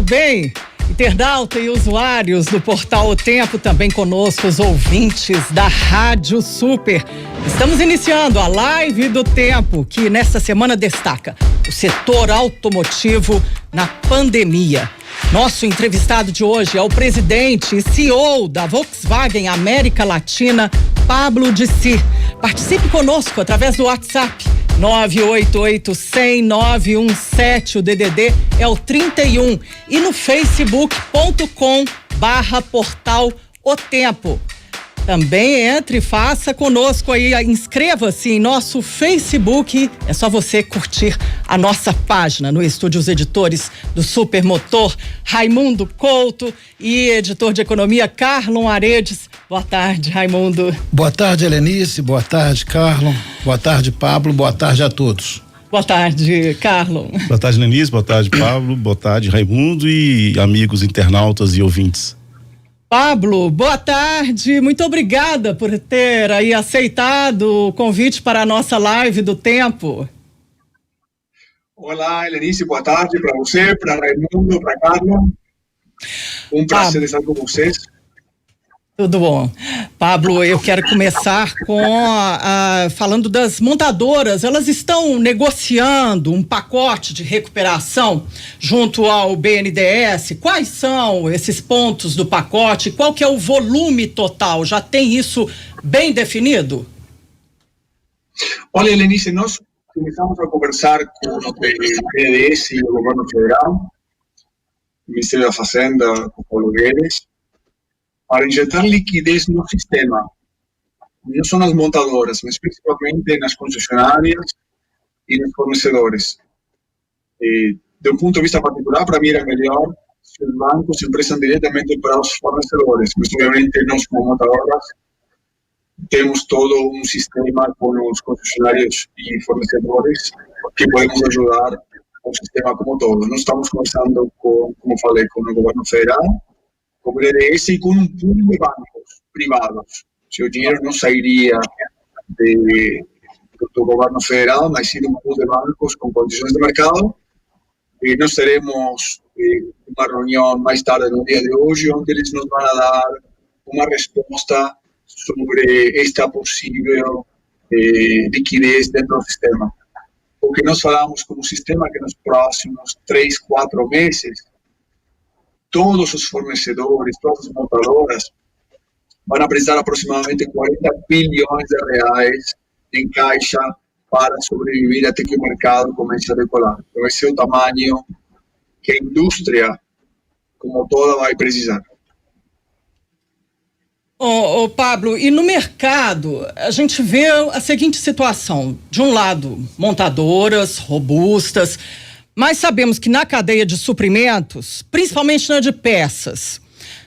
bem? Internauta e usuários do portal O Tempo, também conosco os ouvintes da Rádio Super. Estamos iniciando a live do Tempo, que nesta semana destaca o setor automotivo na pandemia. Nosso entrevistado de hoje é o presidente e CEO da Volkswagen América Latina, Pablo Dicir. Participe conosco através do WhatsApp 988-100-917, o DDD é o 31, e no facebook.com/portal O Tempo. Também entre e faça conosco aí, inscreva-se em nosso Facebook, é só você curtir a nossa página. No estúdio, os editores do Supermotor, Raimundo Couto, e editor de economia, Carlon Aredes. Boa tarde, Raimundo. Boa tarde, Helenice, boa tarde, Carlon, boa tarde, Pablo, boa tarde a todos. Boa tarde, Carlon. Boa tarde, Helenice, boa tarde, Pablo, boa tarde, Raimundo e amigos internautas e ouvintes. Pablo, boa tarde, muito obrigada por ter aí aceitado o convite para a nossa live do Tempo. Olá, Helenice, boa tarde para você, para Raimundo, para Carlos. Prazer estar com vocês. Tudo bom. Pablo, eu quero começar com falando das montadoras. Elas estão negociando um pacote de recuperação junto ao BNDES. Quais são esses pontos do pacote? Qual que é o volume total? Já tem isso bem definido? Olha, Helenice, nós começamos a conversar com o BNDES e o governo federal, o Ministério da Fazenda, com Paulo Guedes, para injetar liquidez no sistema. Não são as montadoras, mas principalmente nas concessionárias e nos fornecedores. De um ponto de vista particular, para mim era melhor se os bancos emprestam diretamente para os fornecedores, mas obviamente nós como montadoras temos todo um sistema com os concessionários e fornecedores que podemos ajudar o sistema como todo. Nós estamos conversando com, como falei, com o governo federal, com o BNDES e com um pool de bancos privados. O dinheiro não sairia do governo federal, mas sim de um pool de bancos com condições de mercado. E nós teremos uma reunião mais tarde no dia de hoje, onde eles nos vão dar uma resposta sobre esta possível liquidez dentro do sistema. O que nós falamos como sistema que nos próximos 3, 4 meses, todos os fornecedores, todas as montadoras vão precisar aproximadamente 40 bilhões de reais em caixa para sobreviver até que o mercado comece a decolar. Então, esse é o tamanho que a indústria, como toda, vai precisar. Ô Pablo, e no mercado a gente vê a seguinte situação: de um lado, montadoras robustas, mas sabemos que na cadeia de suprimentos, principalmente na de peças,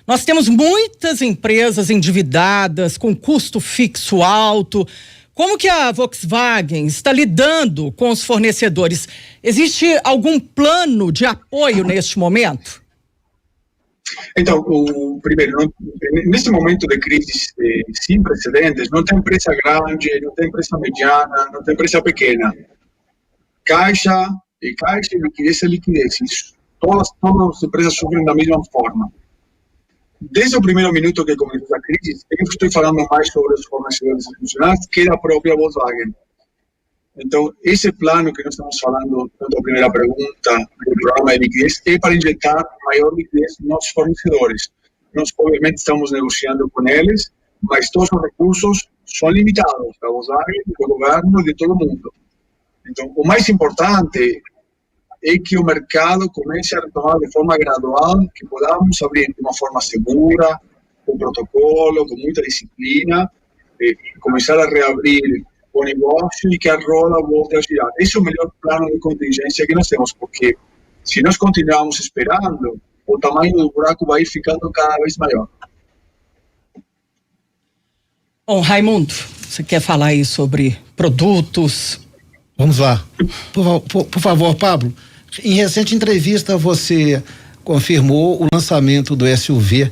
nós temos muitas empresas endividadas, com custo fixo alto. Como que a Volkswagen está lidando com os fornecedores? Existe algum plano de apoio neste momento? Então, primeiro, nesse momento de crise sem precedentes, não tem empresa grande, não tem empresa mediana, não tem empresa pequena. Caixa e liquidez é liquidez. Todas as empresas sofrem da mesma forma. Desde o primeiro minuto que começou a crise, eu estou falando mais sobre os fornecedores institucionais que da própria Volkswagen. Então, esse plano que nós estamos falando na primeira pergunta do programa de liquidez é para injetar maior liquidez nos fornecedores. Nós, obviamente, estamos negociando com eles, mas todos os recursos são limitados da Volkswagen, do governo e de todo mundo. Então, o mais importante é que o mercado comece a retomar de forma gradual, que podamos abrir de uma forma segura, com protocolo, com muita disciplina, começar a reabrir o negócio e que a roda volte a girar. Esse é o melhor plano de contingência que nós temos, porque se nós continuarmos esperando, o tamanho do buraco vai ficando cada vez maior. Bom, Raimundo, você quer falar aí sobre produtos? Vamos lá. Por favor, Pablo, em recente entrevista você confirmou o lançamento do SUV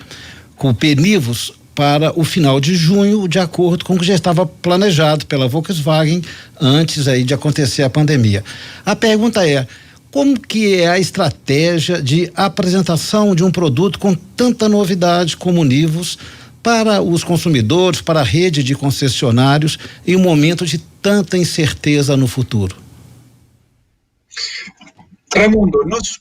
Coupé Nivus para o final de junho, de acordo com o que já estava planejado pela Volkswagen antes aí de acontecer a pandemia. A pergunta é: Como que é a estratégia de apresentação de um produto com tanta novidade como o Nivus para os consumidores, para a rede de concessionários, em um momento de tanta incerteza no futuro? Raimundo, nós,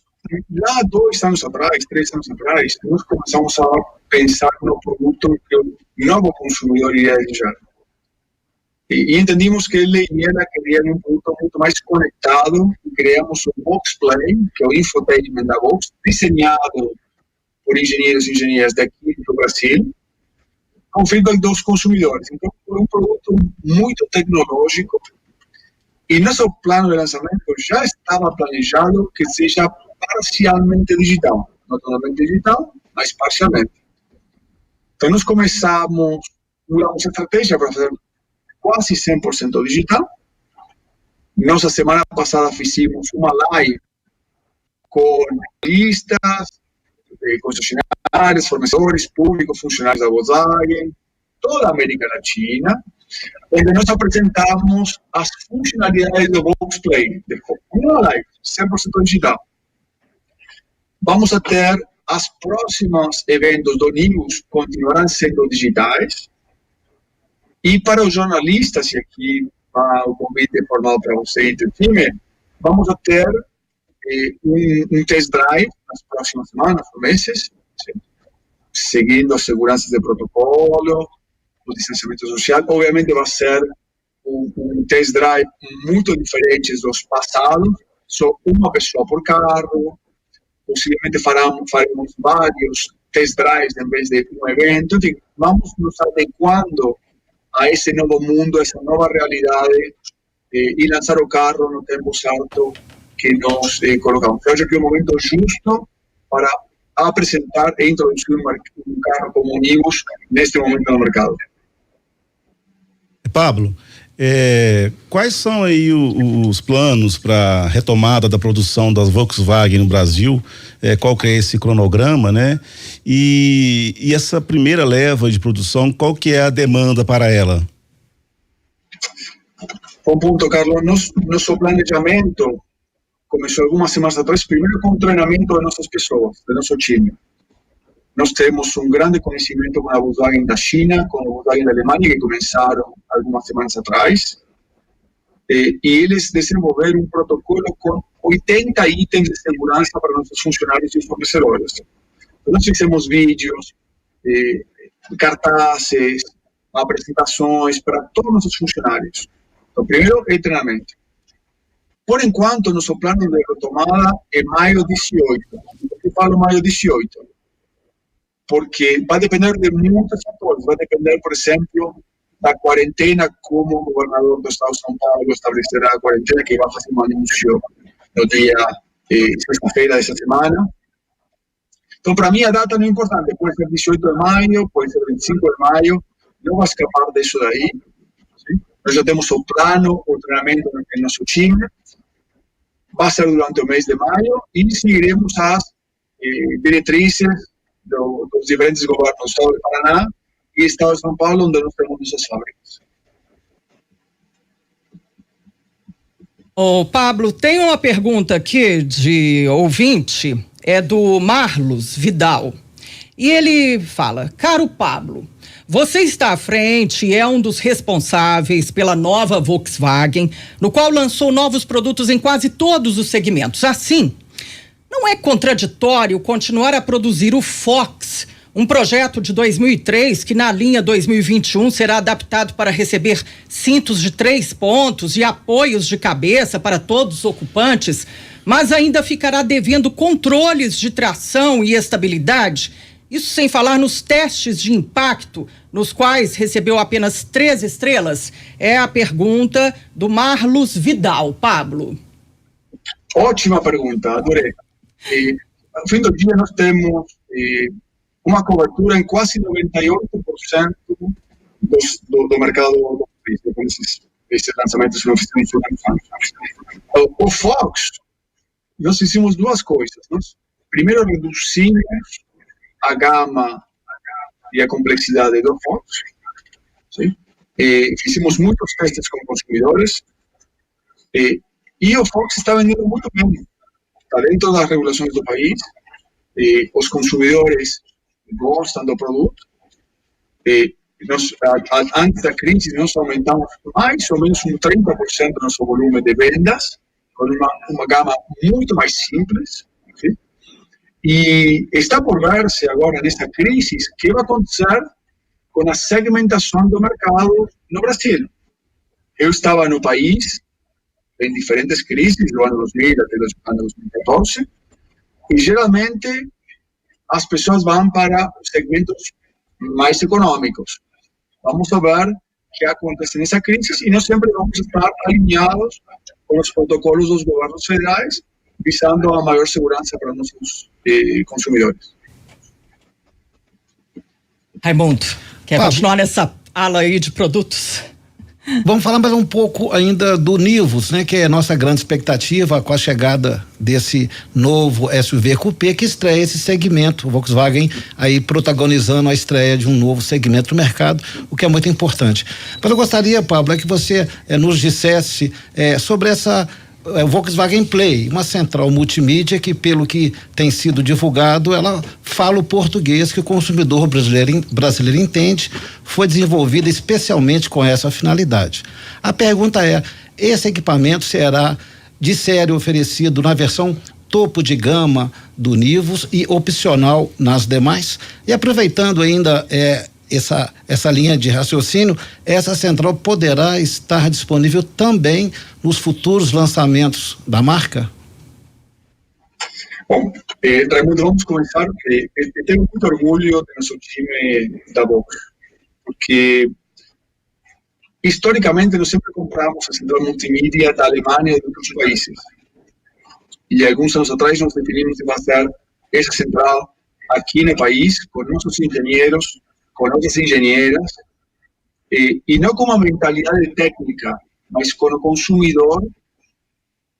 lá 2 anos atrás, 3 anos atrás, nós começamos a pensar no produto que o novo consumidor iria desejar. E entendimos que ele ia querer um produto muito mais conectado. Criamos o Vox Play, que é o infotainment da Vox, desenhado por engenheiros e engenheiras daqui do Brasil, com feedback dos consumidores. Então, foi um produto muito tecnológico. E nosso plano de lançamento já estava planejado que seja parcialmente digital. Não totalmente digital, mas parcialmente. Então, nós mudamos a estratégia para fazer quase 100% digital. Nossa semana passada fizemos uma live com listas, concessionários, fornecedores, públicos, funcionários da Volkswagen, toda a América Latina, onde nós apresentamos as funcionalidades do Vox Play, uma live 100% digital. Vamos a ter as próximas eventos do Nivus continuarão sendo digitais. E para os jornalistas, e aqui o convite formal para você e o time, vamos a ter um test drive nas próximas semanas ou meses, seguindo as seguranças de protocolo, o distanciamento social. Obviamente vai ser um test drive muito diferente dos passados, só uma pessoa por carro, possivelmente faremos vários test drives em vez de um evento. Enfim, vamos nos adequando a esse novo mundo, a essa nova realidade, e lançar o carro no tempo certo que nós colocamos. Eu acho que é o momento justo para apresentar e introduzir um carro como o Nivus neste momento no mercado. Pablo, quais são aí os planos para retomada da produção das Volkswagen no Brasil? Qual que é esse cronograma, né? E essa primeira leva de produção, qual que é a demanda para ela? Bom ponto, Carlos. Nosso planejamento começou algumas semanas atrás, primeiro com o treinamento de nossas pessoas, do nosso time. Nós temos um grande conhecimento com a Volkswagen da China, com a Volkswagen da Alemanha, que começaram algumas semanas atrás, e eles desenvolveram um protocolo com 80 itens de segurança para nossos funcionários e fornecedores. Então, nós fizemos vídeos, cartazes, apresentações para todos os nossos funcionários. Então, primeiro é treinamento. Por enquanto, nosso plano de retomada é maio 18. Por que falo maio 18? Porque vai depender de muitos fatores. Vai depender, por exemplo, da quarentena, como o governador do estado de São Paulo estabelecerá a quarentena, que vai fazer um anúncio no dia sexta-feira dessa semana. Então, para mim, a data não é importante. Pode ser 18 de maio, pode ser 25 de maio, não vai escapar disso daí. Sim? Nós já temos o plano, o treinamento no nosso time. Vai ser durante o mês de maio e seguiremos as diretrizes dos diferentes governos do estado de Paraná e estado de São Paulo, onde nós temos nossas fábricas. Pablo, tem uma pergunta aqui de ouvinte, é do Marlos Vidal. E ele fala: caro Pablo, você está à frente e é um dos responsáveis pela nova Volkswagen, no qual lançou novos produtos em quase todos os segmentos. Assim, não é contraditório continuar a produzir o Fox, um projeto de 2003 que na linha 2021 será adaptado para receber cintos de 3 pontos e apoios de cabeça para todos os ocupantes, mas ainda ficará devendo controles de tração e estabilidade? Isso sem falar nos testes de impacto, nos quais recebeu apenas 3 estrelas? É a pergunta do Marlos Vidal. Pablo. Ótima pergunta, adorei. No fim do dia, nós temos uma cobertura em quase 98% do mercado com esses lançamentos que nós fizemos nos anos. O Fox, nós fizemos 2 coisas. Nós, primeiro, reduzimos a gama e a complexidade do Fox. Sim? Fizemos muitos testes com consumidores e o Fox está vendendo muito bem. está dentro das regulações do país, os consumidores gostam do produto. Antes da crise, nós aumentamos mais ou menos 30% do nosso volume de vendas, com uma gama muito mais simples. Sim? E está por ver-se agora, nessa crise, o que vai acontecer com a segmentação do mercado no Brasil. Eu estava no país em diferentes crises, do ano 2000 até o ano 2014, e geralmente as pessoas vão para os segmentos mais econômicos. Vamos ver o que acontece nessa crise e nós sempre vamos estar alinhados com os protocolos dos governos federais, visando a maior segurança para nossos consumidores. Raimundo, quer continuar nessa ala aí de produtos? Vamos falar mais um pouco ainda do Nivus, né? Que é a nossa grande expectativa com a chegada desse novo SUV Coupé que estreia esse segmento, o Volkswagen aí protagonizando a estreia de um novo segmento do mercado, o que é muito importante. Mas eu gostaria, Pablo, que você nos dissesse sobre essa Volkswagen Play, uma central multimídia que, pelo que tem sido divulgado, ela fala o português que o consumidor brasileiro entende, foi desenvolvida especialmente com essa finalidade. A pergunta é: esse equipamento será de série oferecido na versão topo de gama do Nivus e opcional nas demais? E aproveitando ainda essa linha de raciocínio, essa central poderá estar disponível também nos futuros lançamentos da marca? Bom, Raimundo, vamos começar. Eu tenho muito orgulho do nosso time da Vox, porque historicamente nós sempre compramos a central multimídia da Alemanha e de outros países. E alguns anos atrás nós definimos de fazer essa central aqui no país, com nossos engenheiros, com nossas engenheiras, e não com uma mentalidade técnica, mas com o consumidor,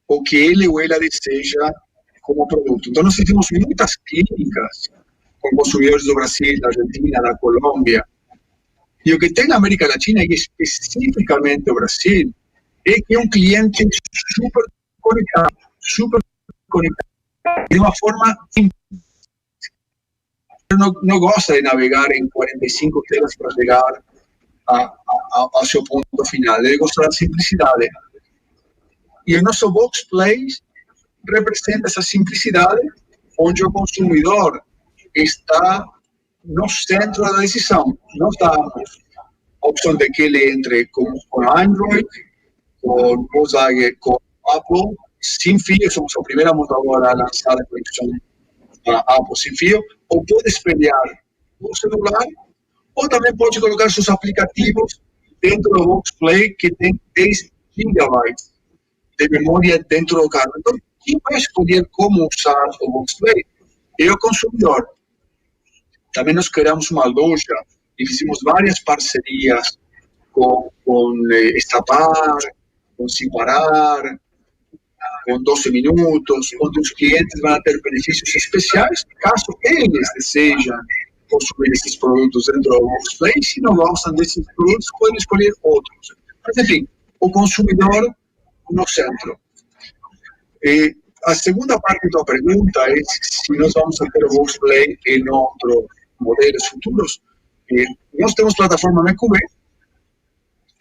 o que ele ou ela deseja como produto. Então, nós fizemos muitas clínicas com consumidores do Brasil, da Argentina, da Colômbia. E o que tem na América Latina, e especificamente o Brasil, é que é um cliente super conectado, de uma forma simples. Não gosta de navegar em 45 telas para chegar ao seu ponto final. Ele gosta da simplicidade. E o nosso Vox Play representa essa simplicidade, onde o consumidor está no centro da decisão. Nós damos a opção de que ele entre com Android, com Volkswagen, com Apple, sem fio. Somos a primeira montadora a lançar a conexão Apple sem fio, ou pode espelhar o celular, ou também pode colocar seus aplicativos dentro do Vox Play, que tem 10 GB de memória dentro do carro. Então, quem vai escolher como usar o Vox Play é o consumidor. Também nós criamos uma loja e fizemos várias parcerias com Estapar, com Sem Parar, com 12 minutos, onde os clientes vão ter benefícios especiais, caso eles desejam consumir esses produtos dentro do Vox Play. Se não gostam desses produtos, podem escolher outros. Mas, enfim, o consumidor no centro. A segunda parte da pergunta é se nós vamos ter o Vox Play em outros modelos futuros. Nós temos plataforma MQB.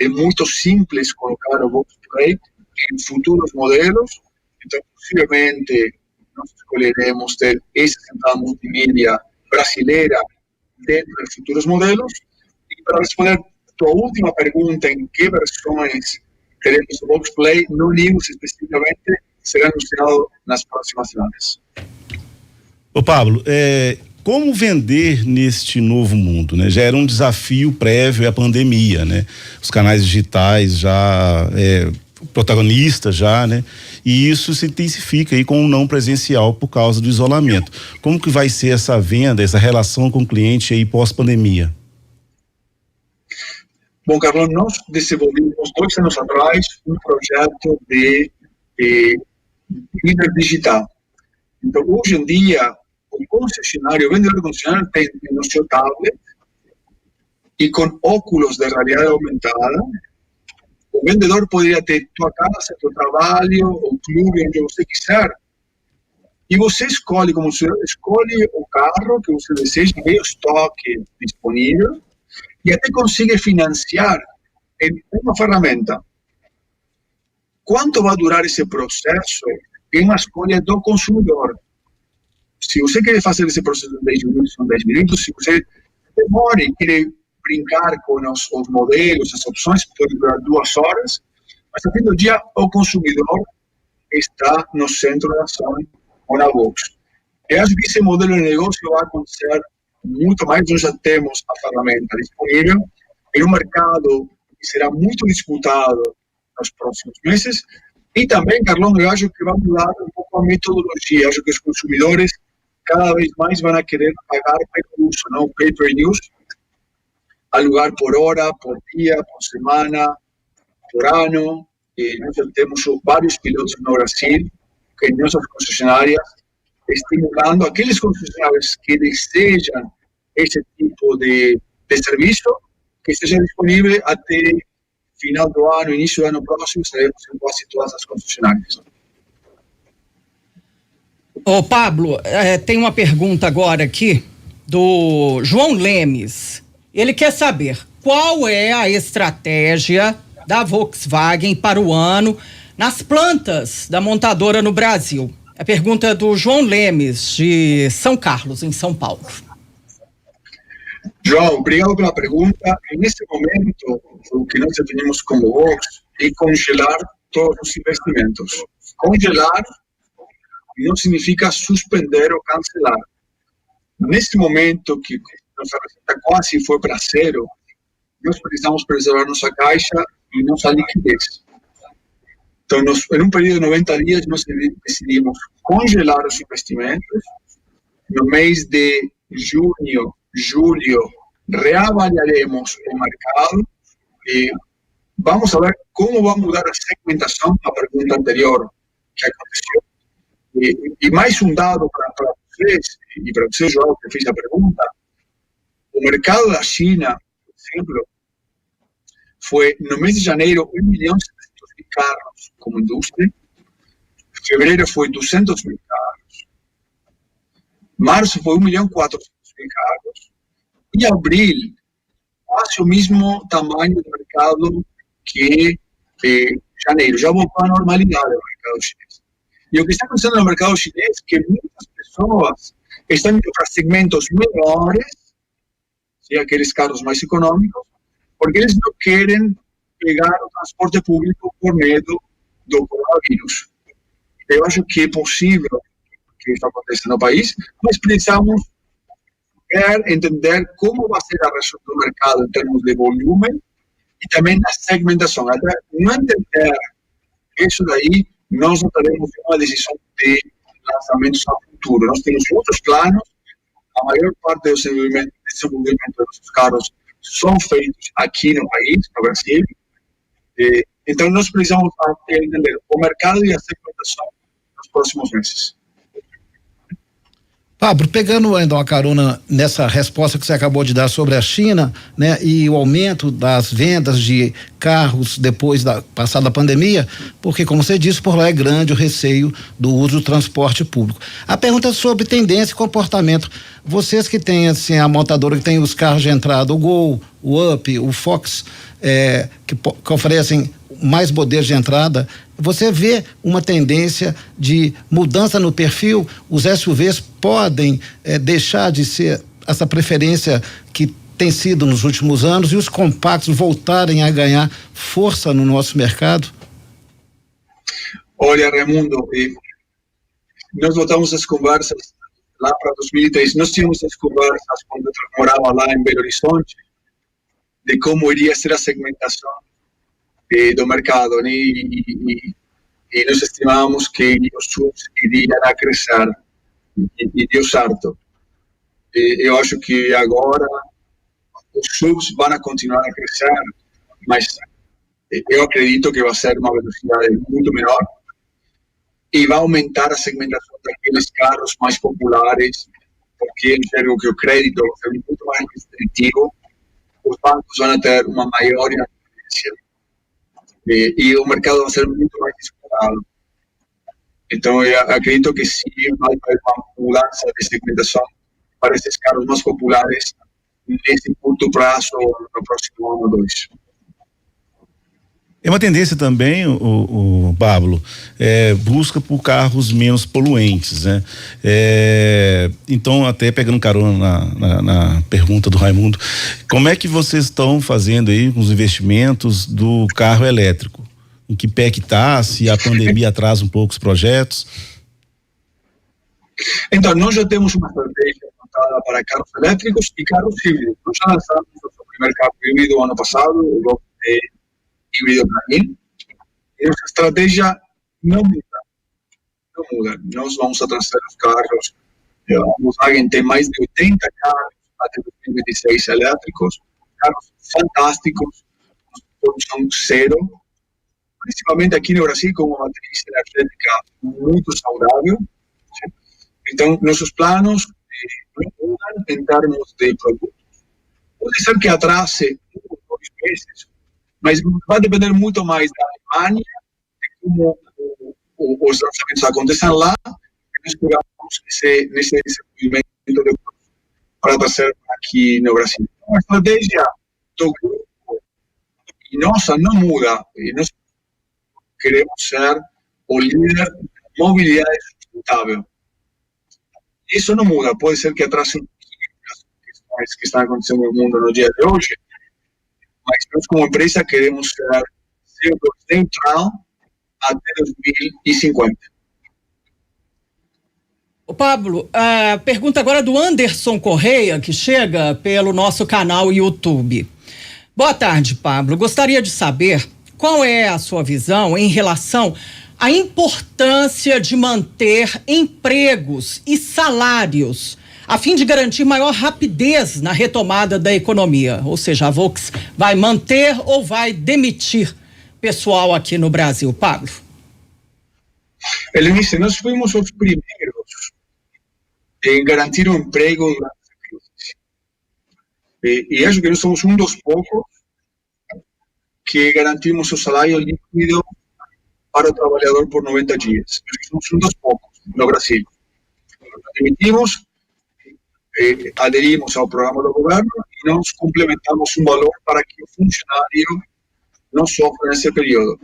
É muito simples colocar o Vox Play em futuros modelos. Então, possivelmente, nós escolheremos ter essa central multimídia brasileira dentro de futuros modelos. E para responder a tua última pergunta, em que versões teremos o Vox Play, no Nivus especificamente, será anunciado nas próximas semanas. Ô Pablo, como vender neste novo mundo, né? Já era um desafio prévio à pandemia, né? Os canais digitais já protagonistas já, né? E isso se intensifica aí com o não presencial por causa do isolamento. Como que vai ser essa venda, essa relação com o cliente aí pós-pandemia? Bom, Carlão, nós desenvolvemos 2 anos atrás um projeto de líder digital. Então, hoje em dia, o vendedor concessionário tem no seu tablet e com óculos de realidade aumentada, o vendedor poderia ter tua casa, teu trabalho, o clube, onde você quiser, E você escolhe, como você escolhe o carro que você deseja, vê o estoque disponível e até consegue financiar em uma ferramenta. Quanto vai durar esse processo é uma escolha do consumidor. Se você quer fazer esse processo em 10 minutos, são 10 minutos. Se você demora e quer brincar com os modelos, as opções, pode durar 2 horas. Mas, no fim do dia, o consumidor está no centro da ação ou na Vox. Eu acho que esse modelo de negócio vai acontecer muito mais. Nós já temos a ferramenta disponível em um mercado que será muito disputado nos próximos meses. E também, Carlão, eu acho que vai mudar um pouco a metodologia. Eu acho que os consumidores cada vez mais vão querer pagar pelo uso, não pay per use, alugar por hora, por dia, por semana, por ano. E nós já temos vários pilotos no Brasil que em nossas concessionárias estimulando aqueles concessionários que desejam esse tipo de serviço, que esteja disponível até final do ano, início do ano próximo, estaremos em quase todas as concessionárias. Ô Pablo, tem uma pergunta agora aqui do João Lemes. Ele quer saber qual é a estratégia da Volkswagen para o ano nas plantas da montadora no Brasil. A pergunta é do João Lemes, de São Carlos, em São Paulo. João, obrigado pela pergunta. Nesse momento, o que nós definimos como Vox é congelar todos os investimentos. Congelar não significa suspender ou cancelar. Nesse momento que nossa receita quase foi para zero, nós precisamos preservar nossa caixa e nossa liquidez. Então, em um período de 90 dias, nós decidimos congelar os investimentos. No mês de junho, julho, reavaliaremos o mercado e vamos ver como vai mudar a segmentação, a pergunta anterior que aconteceu. E mais um dado para vocês, e para você, João, que fez a pergunta: o mercado da China, por exemplo, foi no mês de janeiro 1.700.000 carros como indústria, fevereiro foi 200.000 carros, março foi 1.400.000 carros, e abril quase o mesmo tamanho do mercado que janeiro. Já voltou à normalidade o mercado chinês. E o que está acontecendo no mercado chinês é que muitas pessoas estão indo para segmentos menores, aqueles carros mais econômicos, porque eles não querem pegar o transporte público por medo do coronavírus. Eu acho que é possível que isso aconteça no país, mas precisamos entender como vai ser a reação do mercado em termos de volume e também a segmentação. Até não entender isso daí, nós não teremos uma decisão de lançamentos a futuro. Nós temos outros planos. A maior parte do desenvolvimento dos carros são feitos aqui no país, no Brasil. Então, nós precisamos entender o mercado e a segmentação nos próximos meses. Pablo, pegando ainda uma carona nessa resposta que você acabou de dar sobre a China, né, e o aumento das vendas de carros depois da passada pandemia, porque, como você disse, por lá é grande o receio do uso do transporte público. A pergunta é sobre tendência e comportamento. Vocês que têm, assim, a montadora que tem os carros de entrada, o Gol, o Up, o Fox, que oferecem mais modelos de entrada, você vê uma tendência de mudança no perfil? Os SUVs podem deixar de ser essa preferência que tem sido nos últimos anos e os compactos voltarem a ganhar força no nosso mercado? Olha, Raimundo, nós voltamos as conversas lá para 2003. Nós tínhamos as conversas quando eu morava lá em Belo Horizonte de como iria ser a segmentação do mercado, né? E nós estimamos que os SUVs iriam a crescer, e deu certo. Eu acho que agora os SUVs vão continuar a crescer, mas eu acredito que vai ser uma velocidade muito menor e vai aumentar a segmentação daqueles carros mais populares, porque enxergo que o crédito vai ser muito mais restritivo, os bancos vão ter uma maior inadimplência e o mercado vai ser muito mais disputado. Então, eu acredito que sim, vai haver uma mudança de segmentação para esses carros mais populares nesse curto prazo, no próximo ano ou dois. É uma tendência também, o Pablo, busca por carros menos poluentes, né? Então, até pegando carona na pergunta do Raimundo, como é que vocês estão fazendo aí com os investimentos do carro elétrico? Em que pé que está? Se a pandemia atrasa um pouco os projetos? Então, nós já temos uma estratégia montada para carros elétricos e carros híbridos. Nós já lançamos o primeiro carro híbrido ano passado, o Golf híbrido plug-in, e nossa estratégia não muda. Nós vamos a trazer os carros. A Volkswagen tem mais de 80 carros até 2026 elétricos, carros fantásticos, produção zero, principalmente aqui no Brasil com uma matriz energética muito saudável. Então, nossos planos não mudam em termos de produtos. Pode ser que atrase 1 ou 2 meses, mas vai depender muito mais da Alemanha, de como os lançamentos acontecem lá, e nós pegamos nesse desenvolvimento para trazer aqui no Brasil. A estratégia do grupo e nossa não muda, e nós queremos ser o líder de mobilidade sustentável. Isso não muda, pode ser que atrase um pouquinho as questões que estão acontecendo no mundo no dia de hoje, mas nós como empresa queremos ser CO2 neutral até 2050. Ô Pablo, a pergunta agora do Anderson Correia, que chega pelo nosso canal YouTube. Boa tarde, Pablo. Gostaria de saber qual é a sua visão em relação à importância de manter empregos e salários a fim de garantir maior rapidez na retomada da economia. Ou seja, a Volks vai manter ou vai demitir pessoal aqui no Brasil, Pablo? Elenice, nós fomos os primeiros em garantir um emprego durante a crise. E acho que nós somos um dos poucos que garantimos o salário líquido para o trabalhador por 90 dias. Somos um dos poucos no Brasil. Demitimos, aderimos ao programa do governo e nós complementamos um valor para que o funcionário não sofra nesse período.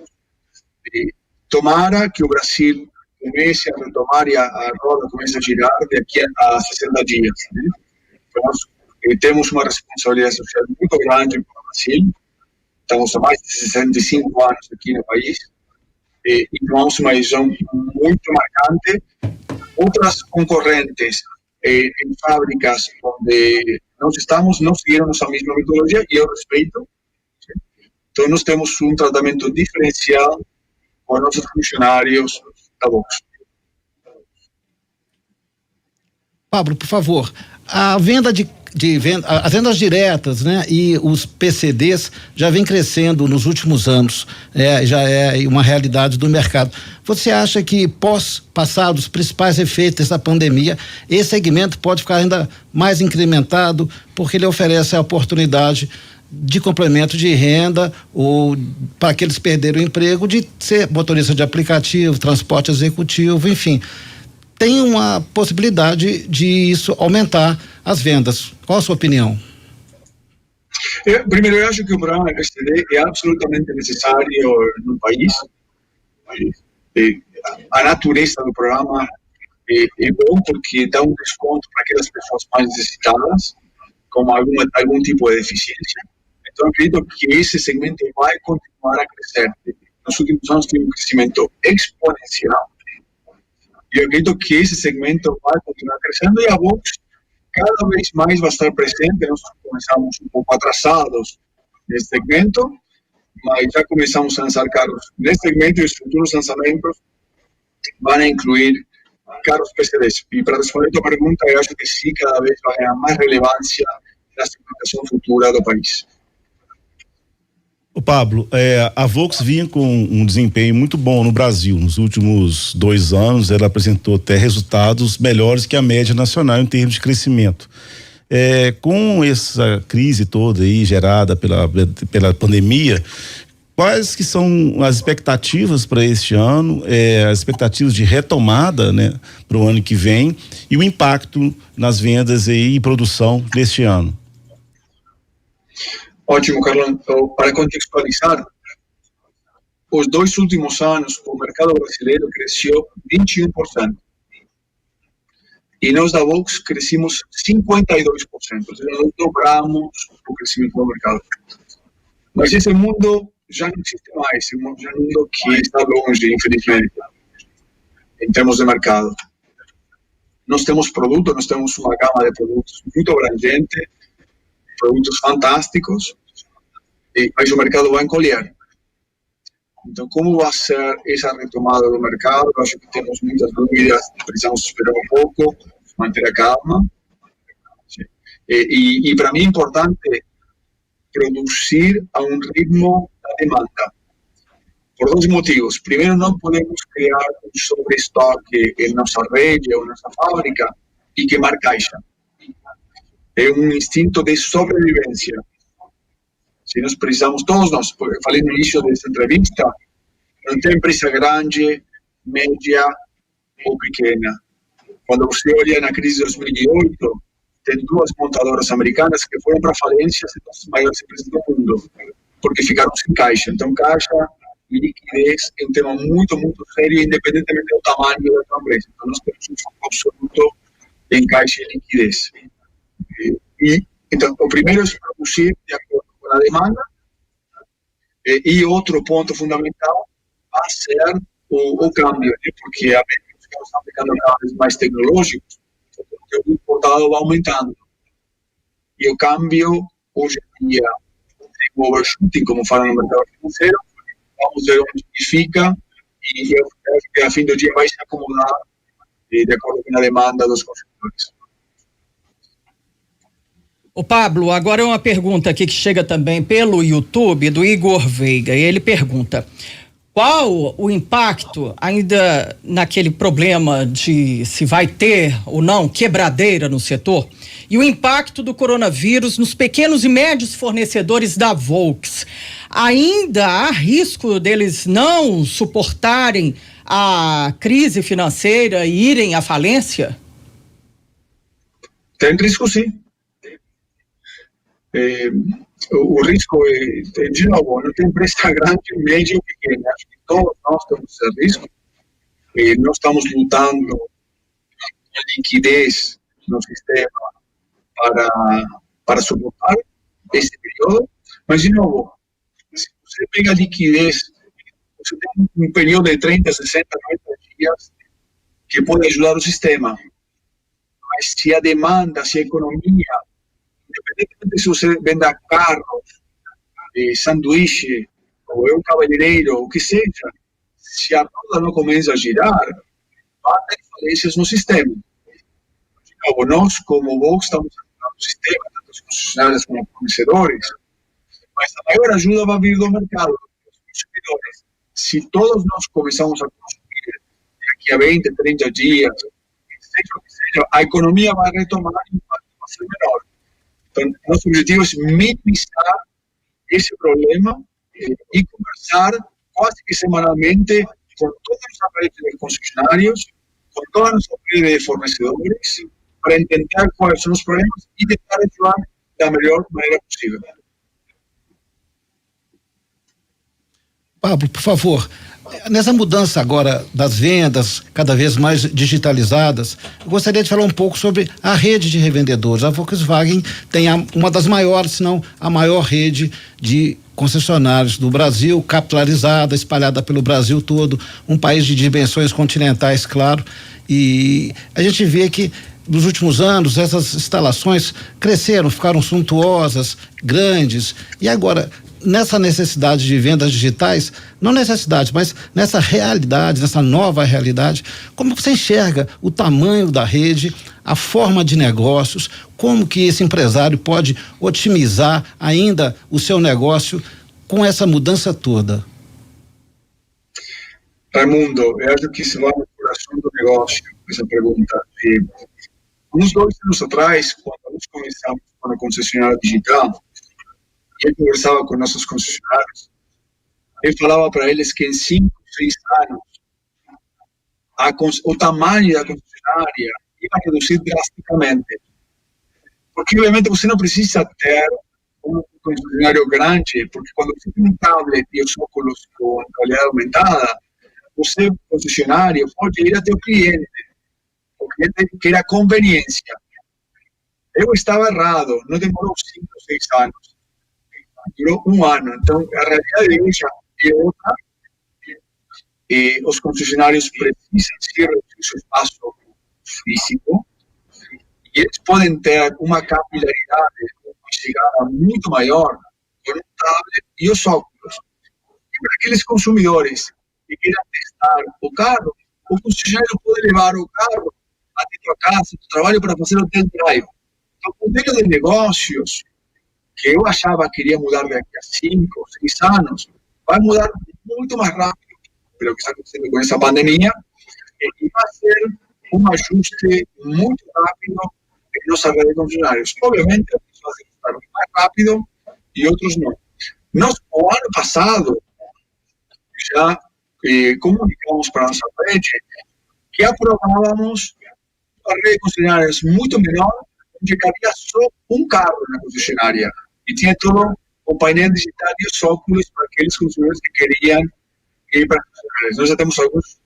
Tomara que o Brasil comece a retomar e a roda comece a girar daqui a 60 dias. Né? Nós temos uma responsabilidade social muito grande para o Brasil. Estamos há mais de 65 anos aqui no país e tomamos uma decisão muito marcante. Outras concorrentes em fábricas onde nós estamos não seguiram a mesma metodologia e eu respeito. Então, nós temos um tratamento diferencial com nossos funcionários da Volks. Pablo, por favor, a venda as vendas diretas, né, e os PCDs já vem crescendo nos últimos anos, já é uma realidade do mercado. Você acha que passados os principais efeitos dessa pandemia, esse segmento pode ficar ainda mais incrementado porque ele oferece a oportunidade de complemento de renda ou para aqueles que perderam o emprego de ser motorista de aplicativo, transporte executivo, enfim. Tem uma possibilidade de isso aumentar as vendas. Qual a sua opinião? Primeiro, eu acho que o programa PCD é absolutamente necessário no país. A natureza do programa é bom porque dá um desconto para aquelas pessoas mais necessitadas, com algum tipo de deficiência. Então, acredito que esse segmento vai continuar a crescer. Nos últimos anos, tem um crescimento exponencial. E eu acredito que esse segmento vai continuar crescendo e a Volks cada vez mais vai estar presente. Nós começamos um pouco atrasados nesse segmento, mas já começamos a lançar carros nesse segmento e os futuros lançamentos vão incluir carros PCDs. E para responder a tua pergunta, eu acho que sim, cada vez vai ganhar mais relevância na implementação futura do país. O Pablo, a Volks vinha com um desempenho muito bom no Brasil. Nos últimos 2 anos, ela apresentou até resultados melhores que a média nacional em termos de crescimento. Com essa crise toda aí gerada pela pandemia, quais que são as expectativas para este ano, as expectativas de retomada, né, para o ano que vem e o impacto nas vendas e produção deste ano? Ótimo, Carlão. Para contextualizar, os 2 últimos anos o mercado brasileiro cresceu 21%. E nós da Vox crescimos 52%, ou seja, nós dobramos o crescimento do mercado. Mas esse mundo já não existe mais, esse mundo já é um mundo que está longe, infelizmente, em termos de mercado. Nós temos produtos, nós temos uma gama de produtos muito abrangente, produtos fantásticos, mas o mercado vai encolher. Então, como vai ser essa retomada do mercado? Eu acho que temos muitas dúvidas, precisamos esperar um pouco, manter a calma. E para mim é importante produzir a um ritmo da demanda, por 2 motivos. Primeiro, não podemos criar um sobreestoque em nossa rede ou nossa fábrica e queimar caixa. É um instinto de sobrevivência. Se nós precisamos, todos nós, porque eu falei no início dessa entrevista, não tem empresa grande, média ou pequena. Quando você olha na crise de 2008, tem 2 montadoras americanas que foram para falência, sendo as maiores empresas do mundo, porque ficaram sem caixa. Então, caixa e liquidez é um tema muito, muito sério, independentemente do tamanho da sua empresa. Então, nós temos um foco absoluto em caixa e liquidez. Então, o primeiro é produzir de acordo com a demanda, e outro ponto fundamental vai ser o câmbio, né? Porque a medida que nós estamos ficando cada vez mais tecnológicos, o importado vai aumentando. E o câmbio, hoje em dia, tem um overshooting, como falam no mercado financeiro, vamos ver onde fica, e a fim do dia vai se acomodar de acordo com a demanda dos consumidores. Ô Pablo, agora é uma pergunta aqui que chega também pelo YouTube do Igor Veiga, e ele pergunta: qual o impacto ainda naquele problema de se vai ter ou não quebradeira no setor e o impacto do coronavírus nos pequenos e médios fornecedores da Volks? Ainda há risco deles não suportarem a crise financeira e irem à falência? Tem risco, sim. O risco é, de novo, não tem empresa grande, média ou pequena. Acho que todos nós temos esse risco. Nós estamos lutando com liquidez no sistema para suportar esse período. Mas, de novo, se você pega liquidez, você tem um período de 30, 60, 90 dias que pode ajudar o sistema. Mas se a demanda, se a economia, independentemente se você venda carros, sanduíche, ou é um cabeleireiro, o que seja, se a roda não começa a girar, vai ter falências no sistema. Então, nós, como Vox, estamos ajudando o sistema, tanto os concessionários como os fornecedores, mas a maior ajuda vai vir do mercado, dos consumidores. Se todos nós começamos a consumir daqui a 20, 30 dias, seja o que seja, a economia vai retomar e o impacto vai ser menor. Então, nosso objetivo é minimizar esse problema e conversar quase que semanalmente com toda a nossa rede de concessionários, com toda a nossa rede de fornecedores, para entender quais são os problemas e tentar ajudar da melhor maneira possível. Pablo, por favor, nessa mudança agora das vendas cada vez mais digitalizadas, eu gostaria de falar um pouco sobre a rede de revendedores. A Volkswagen tem uma das maiores, se não a maior rede de concessionários do Brasil, capitalizada, espalhada pelo Brasil todo, um país de dimensões continentais, claro, e a gente vê que nos últimos anos essas instalações cresceram, ficaram suntuosas, grandes, e agora nessa necessidade de vendas digitais, não necessidade, mas nessa realidade, nessa nova realidade, como você enxerga o tamanho da rede, a forma de negócios, como que esse empresário pode otimizar ainda o seu negócio com essa mudança toda? Raimundo, eu acho que isso vai no coração do negócio, essa pergunta. Uns 2 anos atrás, quando nós começamos com a concessionária digital, eu conversava com nossos concessionários, eu falava para eles que em 5, 6 anos, o tamanho da concessionária ia reduzir drasticamente. Porque, obviamente, você não precisa ter um concessionário grande, porque quando você tem um tablet e os óculos com realidade aumentada, você, concessionário, pode ir até o cliente quer a conveniência. Eu estava errado, não demorou 5 ou 6 anos, durou 1 ano. Então, a realidade de hoje é outra. Os concessionários precisam se reduzir seu espaço físico e eles podem ter uma capilaridade, uma chegada muito maior com o tablet e os óculos. E para aqueles consumidores que queiram testar o carro, o concessionário pode levar o carro até tua casa, do trabalho, para fazer o test drive. Então, o modelo de negócios que eu achava que iria mudar daqui a 5 ou 6 anos, vai mudar muito mais rápido pelo que está acontecendo com essa pandemia, e vai ser um ajuste muito rápido em nossa rede de funcionários. Obviamente, as pessoas estão mais rápido e outros não. Nós, o ano passado, já comunicamos para a nossa rede que aprovávamos uma rede de concessionárias muito menor, onde cabia só um carro na concessionária. E tinha todo o painel digital e os óculos para aqueles consumidores que queriam ir para concessionárias. Nós já temos alguns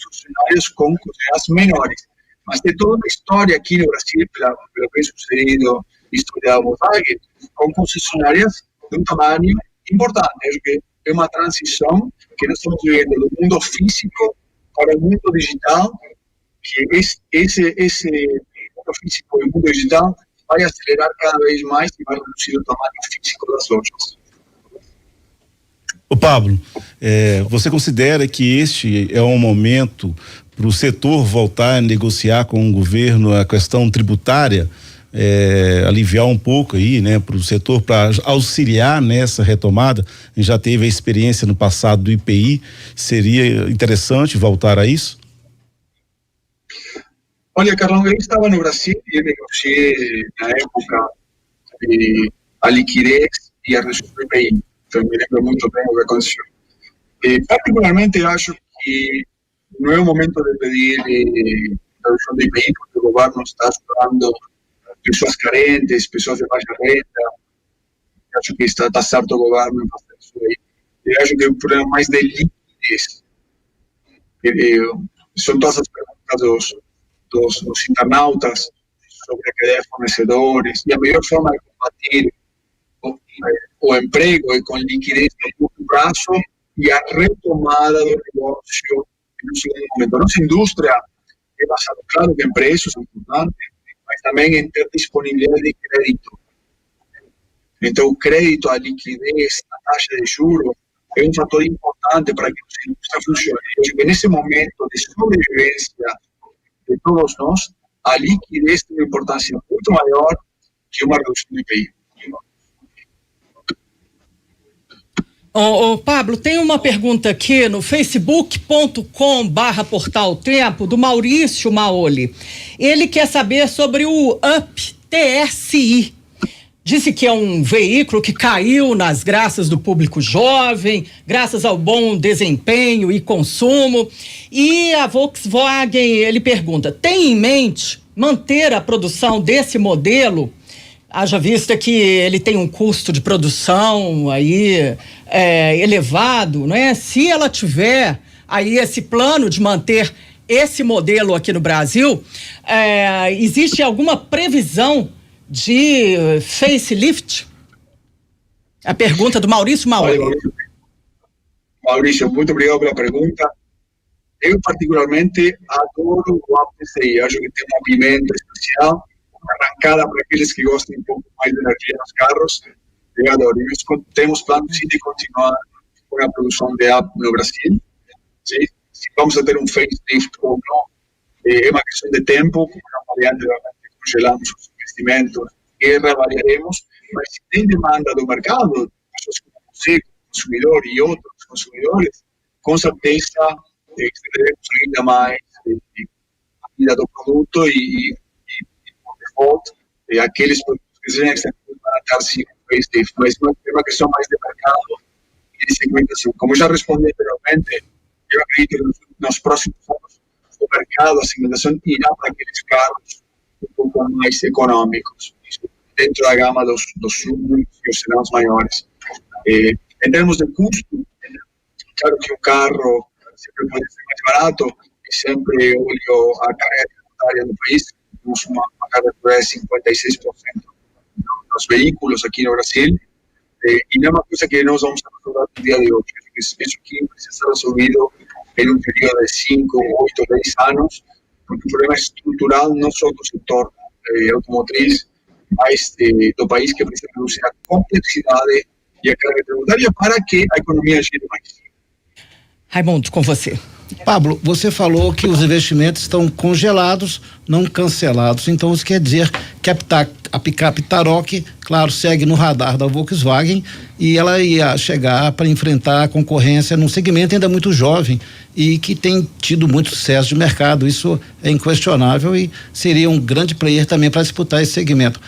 funcionários com concessionárias menores. Mas tem toda uma história aqui no Brasil, pelo que tem sucedido, história da Volkswagen, com concessionárias de um tamanho importante. Acho que é uma transição que nós estamos vivendo do mundo físico para o mundo digital, que esse mundo físico e o mundo digital vai acelerar cada vez mais e vai reduzir o tamanho físico das lojas. Ô Pablo, você considera que este é um momento para o setor voltar a negociar com o governo a questão tributária, aliviar um pouco aí, né, para o setor, para auxiliar nessa retomada? A gente já teve a experiência no passado do IPI, seria interessante voltar a isso? Olha, Carlão, eu estava no Brasil e eu negociei na época a liquidez e a redução do IPI. Então, me lembro muito bem o que aconteceu. Particularmente, eu acho que não é o momento de pedir redução do IPI, porque o governo está ajudando pessoas carentes, pessoas de baixa renda. Eu acho que está certo o governo em fazer isso aí. Eu acho que é um problema mais de liquidez. São todas as perguntas dos internautas sobre a cadeia de fornecedores, e a melhor forma de combater o emprego é com liquidez no curto prazo e a retomada do negócio no segundo momento. A nossa indústria é basada, claro, que em preços é importante, mas também em ter disponibilidade de crédito. Então, o crédito, a liquidez, a taxa de juros é um fator importante para que a indústria funcione. Eu acho que nesse momento de sobrevivência de todos nós, a liquidez tem uma importância muito maior que uma redução do IPI. Pablo, tem uma pergunta aqui no facebook.com/Portal Tempo, do Maurício Maoli. Ele quer saber sobre o UP TSI. Disse que é um veículo que caiu nas graças do público jovem, graças ao bom desempenho e consumo. E a Volkswagen, ele pergunta, tem em mente manter a produção desse modelo? Haja vista que ele tem um custo de produção aí elevado, não é? Se ela tiver aí esse plano de manter esse modelo aqui no Brasil, existe alguma previsão de facelift? A pergunta do Maurício Mauri. Maurício, muito obrigado pela pergunta. Eu particularmente adoro o APCI, acho que tem uma pimenta especial, arrancada para aqueles que gostam um pouco mais de energia nos carros. Eu adoro. E temos planos de continuar com a produção de app no Brasil. Sim? Se vamos a ter um facelift ou não, é uma questão de tempo, porque a variante congelamos os investimentos e reavaliaremos, mas se tem demanda do mercado, pessoas como você, consumidor e outros consumidores, com certeza estenderemos ainda mais a vida do produto e por default, aqueles produtos que sejam extendidos para estar sim facelift, mas é uma questão mais de mercado e de segmentação. Como já respondi anteriormente, eu acredito que nos próximos anos o mercado, a segmentação irá para aqueles carros um pouco mais econômicos, dentro da gama dos SUVs e os sedãs maiores. Em termos de custo, claro que um carro sempre pode ser mais barato, e sempre olho a carga tributária do país. Temos uma carga tributária de 56% dos veículos aqui no Brasil, e não é uma coisa que nós vamos resolver no dia de hoje. Isso aqui precisa ser resolvido em um período de 5, 8, 10 anos, porque o problema é estrutural não só do setor automotriz, mas do país, que precisa reduzir a complexidade e a carga tributária para que a economia gire mais. Raimundo, com você. Pablo, você falou que os investimentos estão congelados, não cancelados. Então isso quer dizer que a picape Tarok, claro, segue no radar da Volkswagen, e ela ia chegar para enfrentar a concorrência num segmento ainda muito jovem e que tem tido muito sucesso de mercado. Isso é inquestionável e seria um grande player também para disputar esse segmento.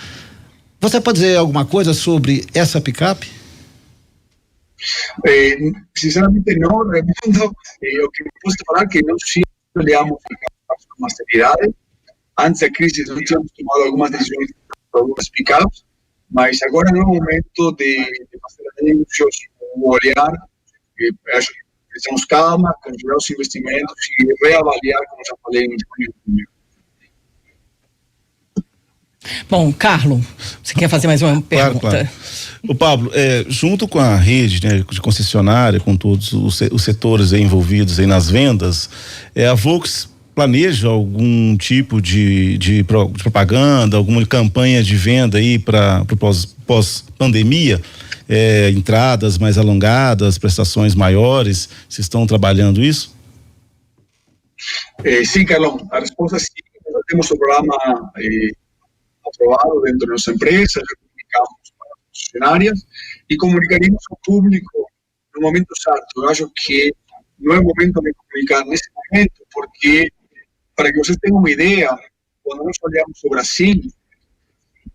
Você pode dizer alguma coisa sobre essa picape? Sinceramente não, Raimundo. O que posso falar é que nós sim olhamos com seriedade. Antes da crise nós tínhamos tomado algumas decisões para algumas pickups, mas agora não é o momento de fazer anúncios ou olhar. Acho que precisamos calma, congelar os investimentos e reavaliar, como já falei, em junho. Bom, Carlos, você quer fazer mais uma pergunta? Claro. O Pablo, junto com a rede, né, de concessionária, com todos os setores aí envolvidos aí nas vendas, a Volks planeja algum tipo de propaganda, alguma campanha de venda aí para o pós-pandemia? Entradas mais alongadas, prestações maiores, vocês estão trabalhando isso? Sim, Carlão, a resposta é sim. Nós temos o programa aprovado dentro da nossa empresa, já comunicamos para as funcionárias e comunicaremos ao público no momento certo. Eu acho que não é o momento de comunicar nesse momento, porque, para que vocês tenham uma ideia, quando nós olhamos o Brasil,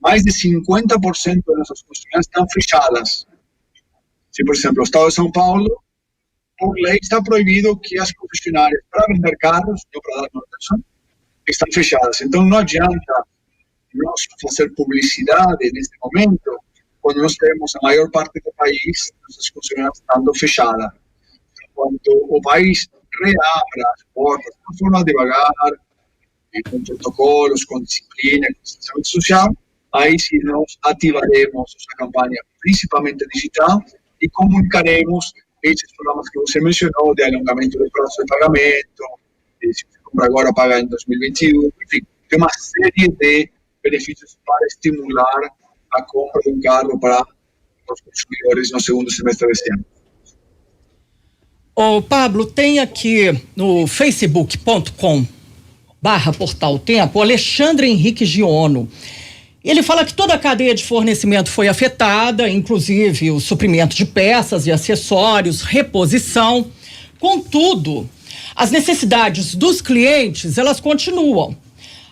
mais de 50% das nossas concessionárias estão fechadas. Se, por exemplo, o Estado de São Paulo, por lei, está proibido que as concessionárias, para vender carros, não para dar manutenção, estão fechadas. Então, não adianta nós fazer publicidade neste momento, quando nós temos a maior parte do país, nossas concessionárias estando fechadas. Quando o país reabra as portas de uma forma devagar, com protocolos, com disciplina, com distanciamento social, aí sim nós ativaremos essa campanha, principalmente digital, e comunicaremos esses programas que você mencionou, de alongamento do prazo de pagamento, se você compra agora, paga em 2021, enfim, tem uma série de benefícios para estimular a compra de um carro para os consumidores no segundo semestre deste ano. Ô Pablo, tem aqui no facebook.com/Portal Tempo o Alexandre Henrique Giono. Ele fala que toda a cadeia de fornecimento foi afetada, inclusive o suprimento de peças e acessórios, reposição. Contudo, as necessidades dos clientes, elas continuam,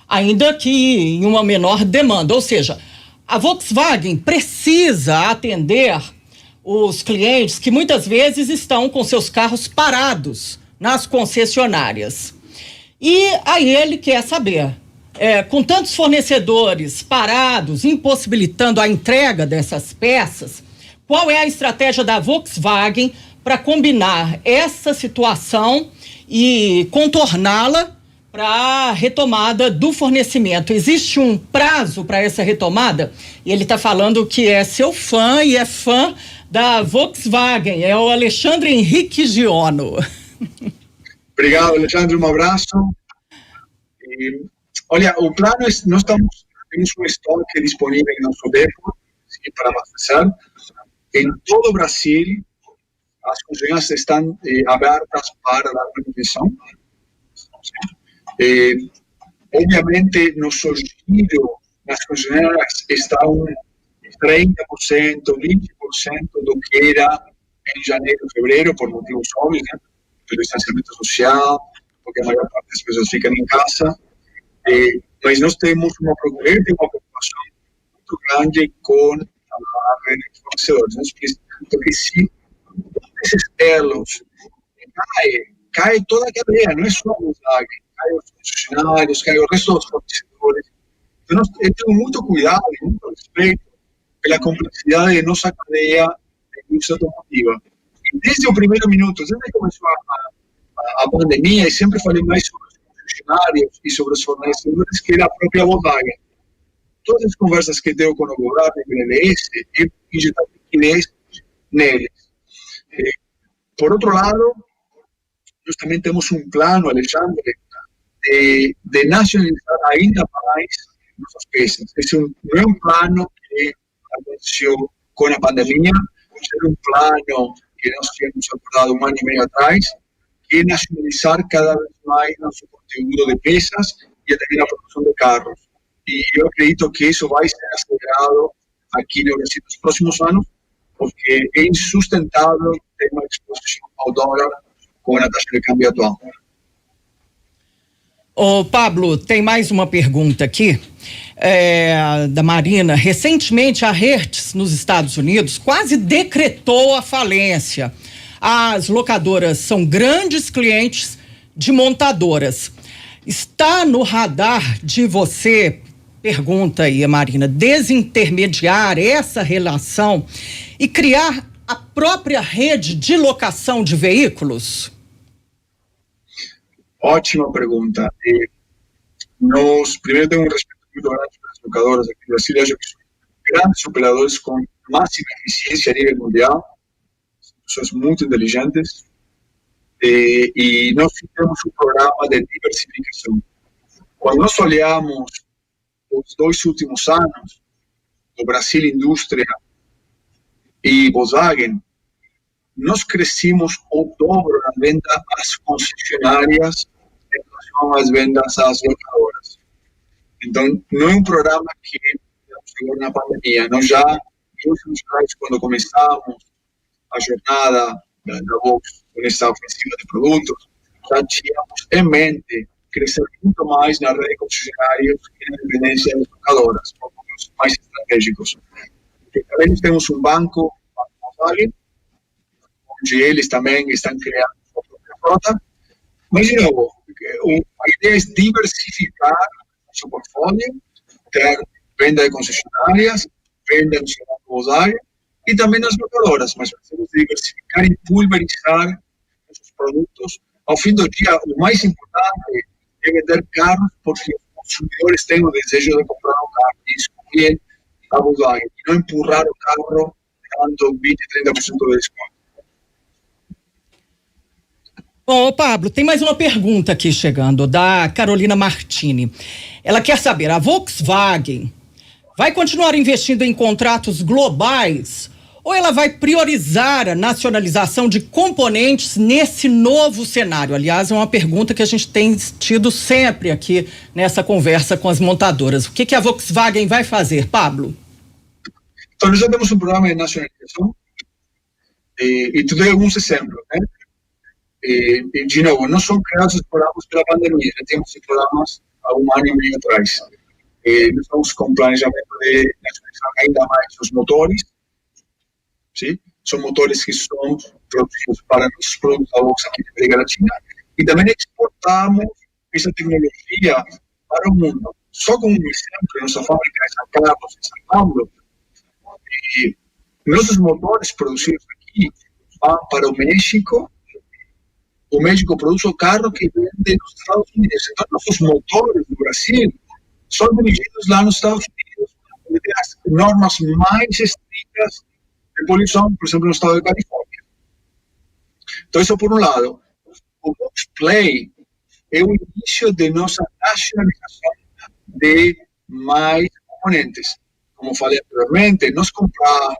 ainda que em uma menor demanda. Ou seja, a Volkswagen precisa atender os clientes que muitas vezes estão com seus carros parados nas concessionárias. E aí ele quer saber, com tantos fornecedores parados, impossibilitando a entrega dessas peças, qual é a estratégia da Volkswagen para combinar essa situação e contorná-la para a retomada do fornecimento? Existe um prazo para essa retomada? E ele está falando que é seu fã e é fã da Volkswagen, é o Alexandre Henrique Giono. Obrigado, Alexandre, um abraço. Olha, o plano é, nós temos um estoque disponível em nosso depot para abastecer. Em todo o Brasil, as concessionárias estão abertas para dar manutenção. Obviamente, nosso giro nas concessionárias está 30%, 20% do que era em janeiro, fevereiro, por motivos óbvios, né? Pelo distanciamento social, porque a maior parte das pessoas ficam em casa. Mas nós temos uma preocupação muito grande com a rede de fornecedores. Nós precisamos que se esses elos cai toda a cadeia, não é só o Volkswagen, cai os funcionários, cai o resto dos fornecedores. Então, eu tenho muito cuidado e muito respeito pela complexidade de nossa cadeia de indústria automotiva. E desde o primeiro minuto, desde que começou a pandemia, e sempre falei mais sobre os funcionários e sobre os fornecedores que a própria Volkswagen. Todas as conversas que tenho com o governo e com o LS, eu injetar liquidez neles. Por outro lado, nós também temos um plano, Alexandre, de nacionalizar ainda mais nossas peças. Esse não é um plano que aconteceu com a pandemia, é um plano que nós tínhamos acordado 1 ano e meio atrás, que é nacionalizar cada vez mais nosso conteúdo de peças e também a produção de carros. E eu acredito que isso vai ser acelerado aqui no Brasil nos próximos anos, porque é insustentável ter uma exposição ao dólar com a taxa de câmbio atual. Ô, Pablo, tem mais uma pergunta aqui, da Marina. Recentemente, a Hertz, nos Estados Unidos, quase decretou a falência. As locadoras são grandes clientes de montadoras. Está no radar de você, pergunta aí, Marina, desintermediar essa relação e criar a própria rede de locação de veículos? Ótima pergunta. Nós, primeiro, temos um respeito muito grande pelas locadoras aqui no Brasil. Acho que são grandes operadores com máxima eficiência a nível mundial, pessoas muito inteligentes, e nós fizemos um programa de diversificação. Quando nós olhamos os 2 últimos anos, do Brasil Indústria e Volkswagen, nós crescimos o dobro na venda às concessionárias em relação às vendas às locadoras. Então, não é um programa que chegou na pandemia. Nós já, nos anos atrás, quando começamos a jornada da Volks com essa ofensiva de produtos, já tínhamos em mente crescer muito mais na rede de concessionários e na dependência das locadoras, os mais estratégicos. E também nós temos um banco, Volkswagen, onde eles também estão criando sua própria frota. Mas, de novo, a ideia é diversificar o seu portfólio, ter venda de concessionárias, venda do seu banco Volkswagen e também nas locadoras, mas precisamos diversificar e pulverizar esses produtos. Ao fim do dia, o mais importante é vender carros porque os consumidores têm o desejo de comprar um carro e escolher a Volkswagen e não empurrar o carro dando 20%, 30% de desconto. Bom, Pablo, tem mais uma pergunta aqui chegando, da Carolina Martini. Ela quer saber, a Volkswagen vai continuar investindo em contratos globais ou ela vai priorizar a nacionalização de componentes nesse novo cenário? Aliás, é uma pergunta que a gente tem tido sempre aqui nessa conversa com as montadoras. O que a Volkswagen vai fazer, Pablo? Então, nós já temos um programa de nacionalização e tu dei alguns exemplos, né? De novo, não são criados os programas pela pandemia, já temos esses programas há 1 ano e meio atrás. Nós estamos com planejamento de nacionalizar ainda mais os motores, sim? São motores que são produzidos para nossos produtos da Volkswagen aqui na América Latina, e também exportamos essa tecnologia para o mundo. Só como um exemplo, nossa fábrica de São Carlos, em São Paulo, nossos motores produzidos aqui vão para o México produz o carro que vende nos Estados Unidos. Então, nossos motores do Brasil são dirigidos lá nos Estados Unidos, onde tem as normas mais estritas de poluição, por exemplo, no estado de Califórnia. Então, isso por um lado. O Volksplay é o início de nossa nacionalização de mais componentes. Como falei anteriormente, nós compramos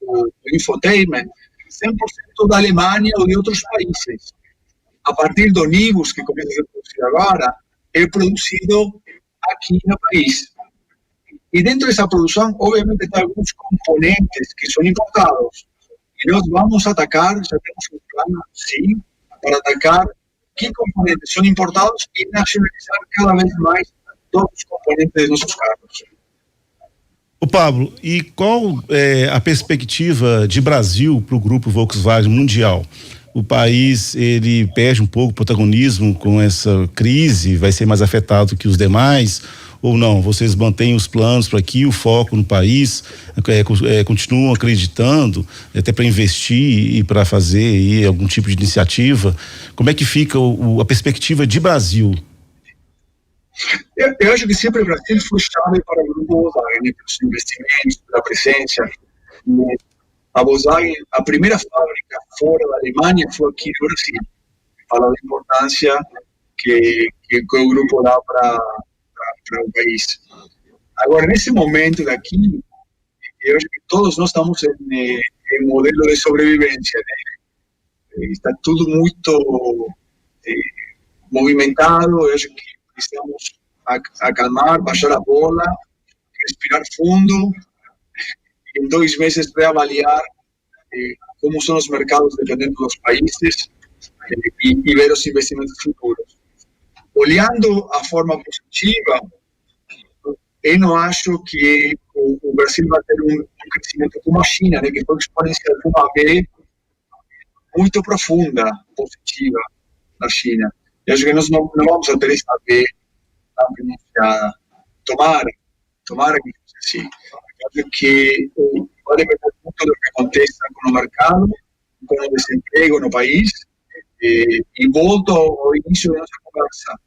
o infotainment 100% da Alemanha ou de outros países. A partir do Nibus, que começa a ser produzido agora, é produzido aqui no país. E dentro dessa produção, obviamente, tem alguns componentes que são importados. E nós vamos atacar, já temos um plano, sim, para atacar que componentes são importados e nacionalizar cada vez mais todos os componentes dos nossos carros. Ô Pablo, e qual é a perspectiva de Brasil para o grupo Volkswagen mundial? O país, ele perde um pouco o protagonismo com essa crise, vai ser mais afetado que os demais, ou não? Vocês mantêm os planos para aqui, o foco no país, continuam acreditando, até para investir e para fazer aí algum tipo de iniciativa? Como é que fica a perspectiva de Brasil? Eu acho que sempre o Brasil foi chave para o grupo Volkswagen, pelos investimentos, pela presença. A Volkswagen, a primeira fábrica fora da Alemanha foi aqui no Brasil. Fala da importância que o grupo dá para o país. Agora, nesse momento daqui, eu acho que todos nós estamos em modelo de sobrevivência, né? Está tudo muito movimentado. Eu acho que precisamos acalmar, baixar a bola, respirar fundo, em 2 meses reavaliar como são os mercados dependendo dos países e ver os investimentos futuros. Olhando a forma positiva, eu não acho que o Brasil vai ter um crescimento como a China, né, que foi exponencial, uma V muito profunda, positiva na China. Eu acho que nós não vamos ter essa V tão pronunciada. Tomara que seja assim. Eu acho que vai depender muito do que aconteça com o mercado, com o desemprego no país, e volto ao início da nossa conversa.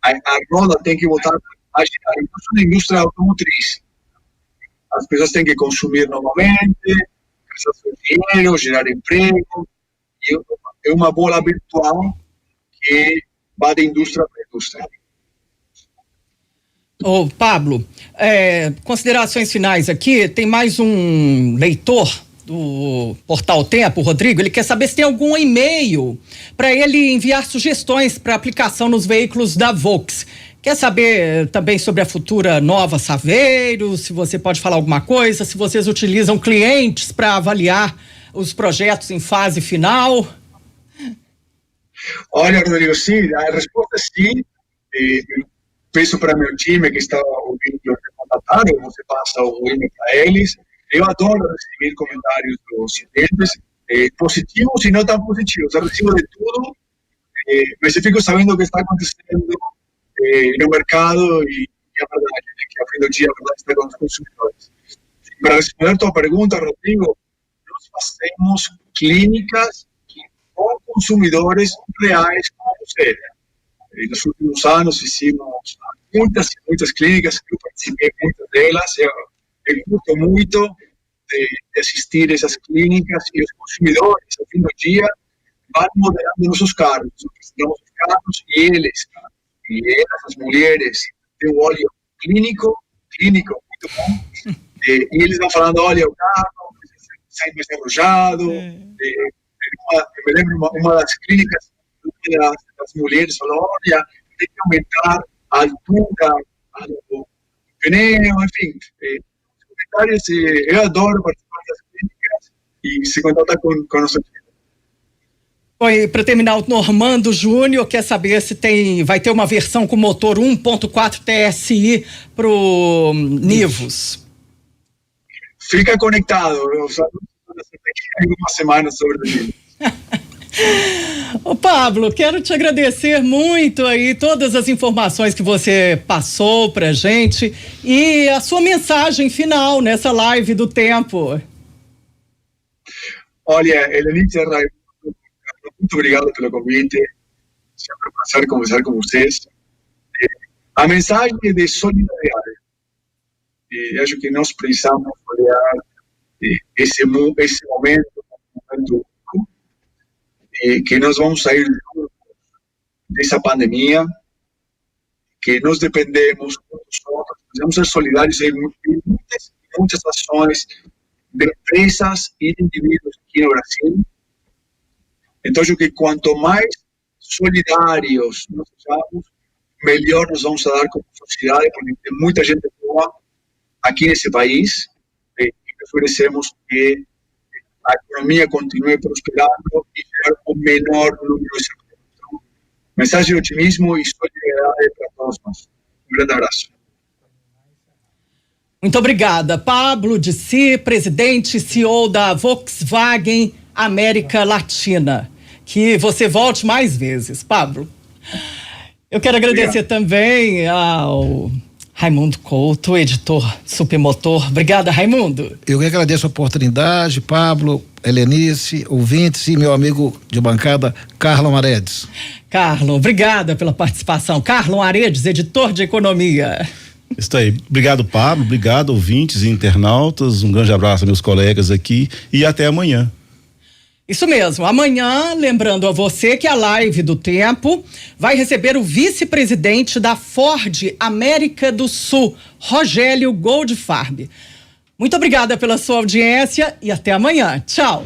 A roda tem que voltar a girar, incluso na indústria automotriz. As pessoas têm que consumir novamente, gastar seu dinheiro, gerar emprego, e é uma bola virtual que vai de indústria para indústria. Ô, Pablo, considerações finais aqui, tem mais um leitor do Portal Tempo, o Rodrigo, ele quer saber se tem algum e-mail para ele enviar sugestões para aplicação nos veículos da Volks. Quer saber também sobre a futura nova Saveiro, se você pode falar alguma coisa, se vocês utilizam clientes para avaliar os projetos em fase final? Olha, Rodrigo, sim, a resposta é sim. Peço para meu time que está ouvindo que eu contatar, você passa o e-mail para eles. Eu adoro receber comentários dos clientes, positivos e não tão positivos. Eu recebo de tudo, mas eu fico sabendo o que está acontecendo no mercado e a verdade é que, ao fim do dia, a verdade está com os consumidores. Para responder a tua pergunta, Rodrigo, nós fazemos clínicas com consumidores reais como você. Nos últimos anos fizemos muitas clínicas, eu participei em muitas delas, eu gosto muito de assistir essas clínicas e os consumidores, ao fim do dia, vão moderando nossos carros, nós os carros e eles, as mulheres, têm um óleo clínico muito bom, e eles vão falando, olha, o carro sai mais arrojado, eu me lembro uma das clínicas, as mulheres falaram, olha, tem que aumentar a altura do pneu, enfim. Comentários, eu adoro participar das clínicas e se contatar com o nosso time. Oi, para terminar, o Normando Júnior quer saber se vai ter uma versão com motor 1.4 TSI pro Nivus. Fica conectado, eu só algumas semanas sobre o Nivus. Ô Pablo, quero te agradecer muito aí todas as informações que você passou pra gente e a sua mensagem final nessa live do Tempo. Olha, Helenice, muito obrigado pelo convite, sempre um prazer conversar com vocês. A mensagem é de solidariedade, e acho que nós precisamos olhar esse momento que nós vamos sair dessa pandemia, que nós dependemos dos outros, precisamos ser solidários em muitas ações de empresas e de indivíduos aqui no Brasil. Então, acho que quanto mais solidários nós sejamos, melhor nos vamos dar como sociedade, porque tem muita gente boa aqui nesse país e oferecemos que a economia continue prosperando e gerar o menor número de empregos. Então, mensagem de otimismo e solidariedade para todos nós. Um grande abraço. Muito obrigada. Pablo Dicey, presidente e CEO da Volkswagen América Latina. Que você volte mais vezes, Pablo. Eu quero agradecer também ao Raimundo Couto, editor Supermotor. Obrigada, Raimundo. Eu que agradeço a oportunidade, Pablo, Helenice, ouvintes e meu amigo de bancada, Carlon Aredes. Carlon, obrigada pela participação. Carlon Aredes, editor de economia. Isso aí. Obrigado, Pablo. Obrigado, ouvintes e internautas. Um grande abraço a meus colegas aqui e até amanhã. Isso mesmo. Amanhã, lembrando a você que a Live do Tempo vai receber o vice-presidente da Ford América do Sul, Rogério Goldfarb. Muito obrigada pela sua audiência e até amanhã. Tchau.